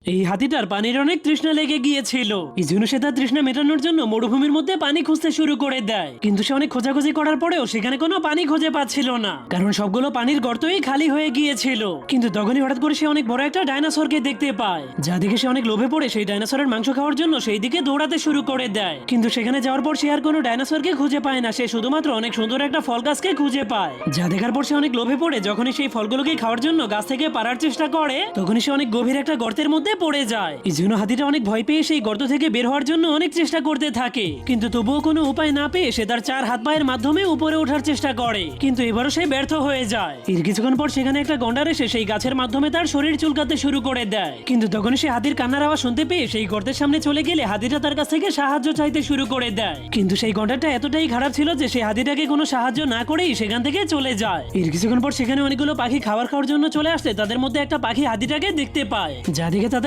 এই হাতিটার পানির অনেক তৃষ্ণা লেগে গিয়েছিল। এই জন্য সে তার তৃষ্ণা মেটানোর জন্য মরুভূমির মধ্যে পানি খুঁজতে শুরু করে দেয়। কিন্তু সে অনেক খোঁজাখুঁজি করার পরেও সেখানে কোনো পানি খুঁজে পাচ্ছিল না, কারণ সবগুলো পানির গর্তই খালি হয়ে গিয়েছিল। কিন্তু তখনই হঠাৎ করে সে অনেক বড় একটা ডাইনোসরকে দেখতে পায়, যা দেখে সে অনেক লোভে পড়ে সেই ডাইনোসরের মাংস খাওয়ার জন্য সেই দিকে দৌড়াতে শুরু করে দেয়। কিন্তু সেখানে যাওয়ার পর সে আর কোনো ডাইনোসরকে খুঁজে পায় না, সে শুধুমাত্র অনেক সুন্দর একটা ফল গাছকে খুঁজে পায়। যা দেখার পর সে অনেক লোভে পড়ে যখনই সেই ফলগুলোকে খাওয়ার জন্য গাছ থেকে পারার চেষ্টা করে, তখনই সে অনেক গভীর একটা গর্তের মধ্যে পড়ে যায়। এই জন্য হাতিটা অনেক ভয় পেয়ে সেই গর্ত থেকে বের হওয়ার জন্য অনেক চেষ্টা করতে থাকে, কিন্তু তবুও কোনো উপায় না পেয়ে সে তার 4 হাত পায়ের মাধ্যমে উপরে ওঠার চেষ্টা করে, কিন্তু এবারও সে ব্যর্থ হয়ে যায়। এর কিছুক্ষণ পর সেখানে একটা গন্ডার এসে সেই গাছের মাধ্যমে তার শরীর চুলকাতে শুরু করে দেয়। কিন্তু তখন সে হাতির কান্নার আওয়াজ শুনতে পেয়ে সেই গর্তের সামনে চলে গেলে হাতিটা তার কাছ থেকে সাহায্য চাইতে শুরু করে দেয়। কিন্তু সেই গন্ডারটা এতটাই খারাপ ছিল যে সে হাতিটাকে কোনো সাহায্য না করেই সেখান থেকে চলে যায়। এর কিছুক্ষণ পর সেখানে অনেকগুলো পাখি খাবার খাওয়ার জন্য চলে আসলে তাদের মধ্যে একটা পাখি হাতিটাকে দেখতে পায়, যা দেখে তাদের